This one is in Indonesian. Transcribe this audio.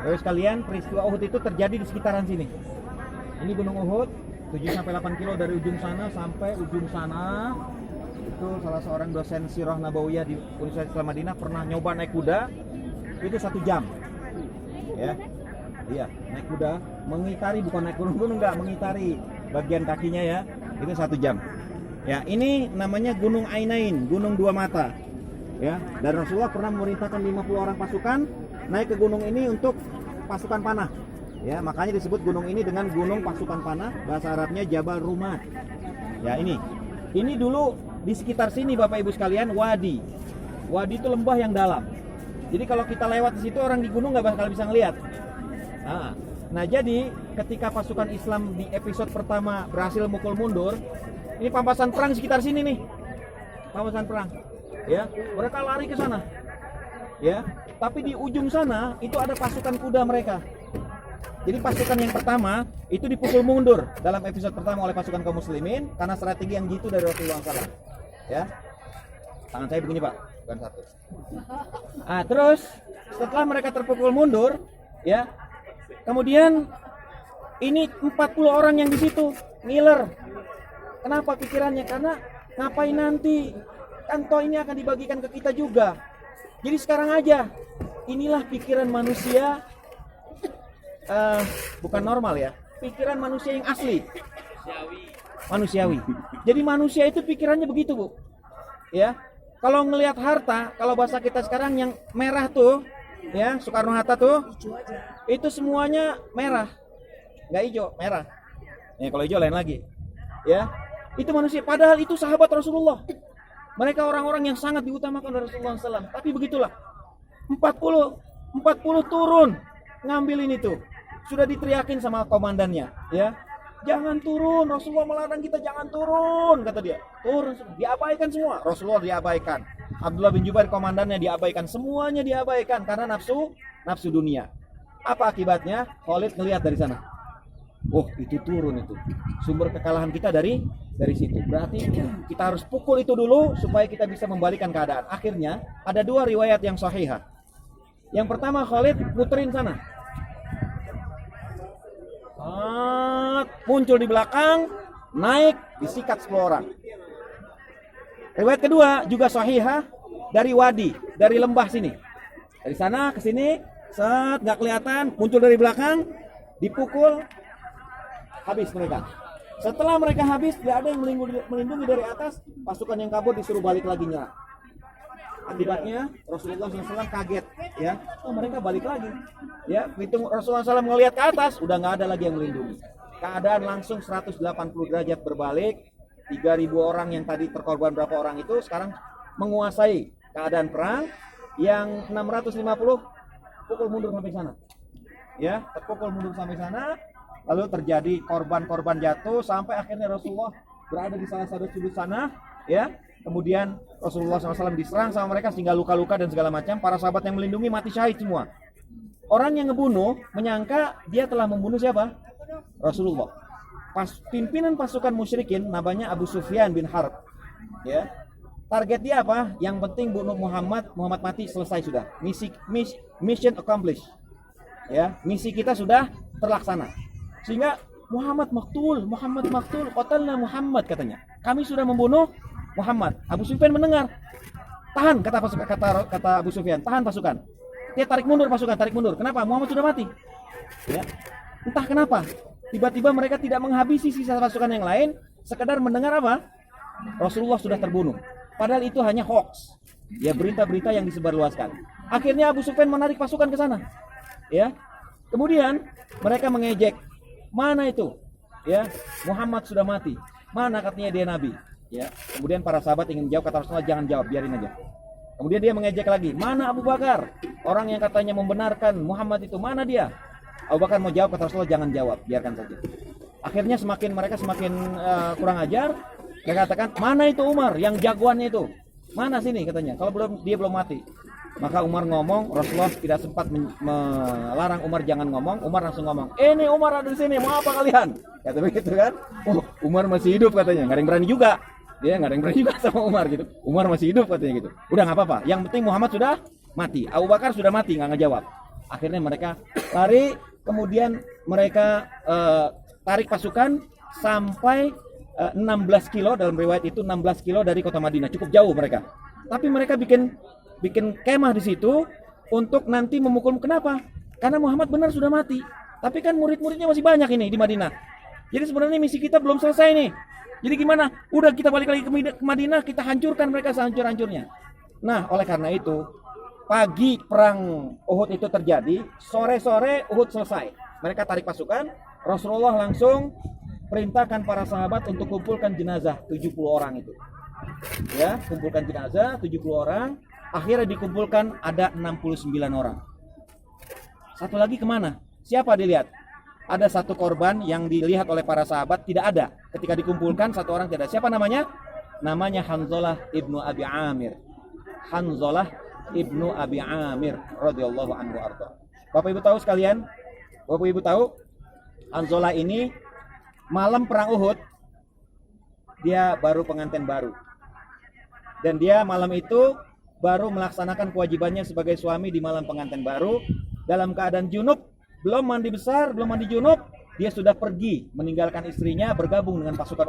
Bapak sekalian, peristiwa Uhud itu terjadi di sekitaran sini. Ini Gunung Uhud, 7-8 kilo dari ujung sana sampai ujung sana. Itu salah seorang dosen Sirah Nabawiyah di Universitas Islam Madinah pernah nyoba naik kuda, itu 1 jam. Ya, iya, naik kuda, mengitari, bukan naik gunung-gunung, enggak, mengitari bagian kakinya ya, itu 1 jam. Ya, ini namanya Gunung Ainain, Gunung Dua Mata. Ya, dan Rasulullah pernah memerintahkan 50 orang pasukan naik ke gunung ini untuk pasukan panah. Ya, makanya disebut gunung ini dengan Gunung Pasukan Panah, bahasa Arabnya Jabal Rumah. Ya, ini dulu di sekitar sini Bapak Ibu sekalian wadi. Wadi itu lembah yang dalam. Jadi kalau kita lewat di situ orang di gunung nggak bakal bisa ngelihat. Nah, jadi ketika pasukan Islam di episode pertama berhasil mukul mundur, ini pampasan perang di sekitar sini nih. Pampasan perang. Ya, mereka lari ke sana. Ya, tapi di ujung sana itu ada pasukan kuda mereka. Jadi pasukan yang pertama itu dipukul mundur dalam episode pertama oleh pasukan kaum muslimin karena strategi yang jitu dari Rasulullah SAW. Ya, tangan saya begini Pak, bukan satu. Terus setelah mereka terpukul mundur, ya, kemudian ini 40 orang yang di situ ngiler. Kenapa pikirannya? Karena ngapain nanti? Kan toh ini akan dibagikan ke kita juga. Jadi sekarang aja. Inilah pikiran manusia. Bukan normal ya, pikiran manusia yang asli, manusiawi. Jadi manusia itu pikirannya begitu Bu. Ya, kalau ngelihat harta, kalau bahasa kita sekarang yang merah tuh, ya Soekarno Hatta tuh, itu semuanya merah, nggak hijau, merah. Ya kalau hijau lain lagi. Ya, itu manusia. Padahal itu sahabat Rasulullah. Mereka orang-orang yang sangat diutamakan oleh Rasulullah SAW. Tapi begitulah, 40 turun ngambil ini tuh. Sudah diteriakin sama komandannya, ya. Jangan turun, Rasulullah melarang kita jangan turun, kata dia. Turun, diabaikan semua. Rasulullah diabaikan. Abdullah bin Jubair komandannya diabaikan, semuanya diabaikan karena nafsu dunia. Apa akibatnya? Khalid ngelihat dari sana. Oh, itu turun itu. Sumber kekalahan kita dari situ. Berarti kita harus pukul itu dulu supaya kita bisa membalikan keadaan. Akhirnya ada 2 riwayat yang sahihah. Yang pertama Khalid muterin sana. Muncul di belakang, naik, disikat 10 orang. Riwayat kedua juga sahihah dari wadi, dari lembah sini. Dari sana ke sini, nggak kelihatan, muncul dari belakang, dipukul, habis mereka. Setelah mereka habis, tidak ada yang melindungi dari atas, pasukan yang kabur disuruh balik lagi nyerang. Akibatnya Rasulullah SAW kaget, ya, mereka balik lagi, ya. Begitu Rasulullah SAW ngelihat ke atas, udah nggak ada lagi yang melindungi. Keadaan langsung 180 derajat berbalik. 3.000 orang yang tadi terkorban berapa orang itu sekarang menguasai keadaan perang. Yang 650 pukul mundur sampai sana, ya, terpukul mundur sampai sana. Lalu terjadi korban-korban jatuh sampai akhirnya Rasulullah berada di salah satu sudut sana, ya. Kemudian Rasulullah SAW diserang sama mereka sehingga luka-luka dan segala macam. Para sahabat yang melindungi mati syahid semua. Orang yang ngebunuh menyangka dia telah membunuh siapa? Rasulullah. Pimpinan pasukan musyrikin namanya Abu Sufyan bin Harb. Ya. Target dia apa? Yang penting bunuh Muhammad mati, selesai sudah. Mission accomplished. Ya, misi kita sudah terlaksana. Sehingga Muhammad maktul, qatalna Muhammad katanya. Kami sudah membunuh Muhammad. Abu Sufyan mendengar. Tahan, kata Abu Sufyan, tahan pasukan. Dia tarik mundur pasukan, tarik mundur. Kenapa? Muhammad sudah mati. Ya. Entah kenapa, tiba-tiba mereka tidak menghabisi sisa pasukan yang lain, sekedar mendengar apa? Rasulullah sudah terbunuh. Padahal itu hanya hoax. Ya, berita-berita yang disebarluaskan. Akhirnya Abu Sufyan menarik pasukan ke sana. Ya. Kemudian mereka mengejek. Mana itu? Ya, Muhammad sudah mati. Mana katanya dia nabi? Ya, kemudian para sahabat ingin jawab, kata Rasulullah jangan jawab, biarin aja. Kemudian dia mengejek lagi, mana Abu Bakar? Orang yang katanya membenarkan Muhammad itu, mana dia? Abu Bakar mau jawab, kata Rasulullah jangan jawab, biarkan saja. Akhirnya mereka semakin kurang ajar. Dia katakan, mana itu Umar yang jagoannya itu? Mana sini katanya, kalau dia belum mati. Maka Umar ngomong, Rasulullah tidak sempat melarang Umar jangan ngomong. Umar langsung ngomong, ini Umar ada di sini, mau apa kalian? Kata begitu kan? Oh, Umar masih hidup katanya, nggak ada yang berani juga. Dia nggak ada yang berani juga sama Umar gitu. Umar masih hidup katanya gitu. Udah nggak apa-apa. Yang penting Muhammad sudah mati. Abu Bakar sudah mati, nggak ngejawab. Akhirnya mereka lari, kemudian mereka tarik pasukan sampai 16 kilo, dalam riwayat itu 16 kilo dari kota Madinah, cukup jauh mereka. Tapi mereka bikin kemah di situ untuk nanti memukul. Kenapa? Karena Muhammad benar sudah mati. Tapi kan murid-muridnya masih banyak ini di Madinah. Jadi sebenarnya misi kita belum selesai nih. Jadi gimana? Udah kita balik lagi ke Madinah, kita hancurkan mereka sehancur-hancurnya. Nah, oleh karena itu, pagi perang Uhud itu terjadi, sore-sore Uhud selesai. Mereka tarik pasukan, Rasulullah langsung perintahkan para sahabat untuk kumpulkan jenazah 70 orang itu. Ya, kumpulkan jenazah 70 orang, akhirnya dikumpulkan ada 69 orang. Satu lagi kemana? Siapa dilihat? Ada satu korban yang dilihat oleh para sahabat tidak ada. Ketika dikumpulkan satu orang tidak ada. Siapa namanya? Namanya Hanzalah ibnu Abi Amir. Hanzalah ibnu Abi Amir radhiyallahu anhu arda. Bapak Ibu tahu sekalian? Bapak Ibu tahu? Hanzalah ini malam perang Uhud dia baru pengantin baru. Dan dia malam itu baru melaksanakan kewajibannya sebagai suami di malam pengantin baru dalam keadaan junub. Belum mandi besar, belum mandi junub, dia sudah pergi meninggalkan istrinya bergabung dengan pasukan Uhud.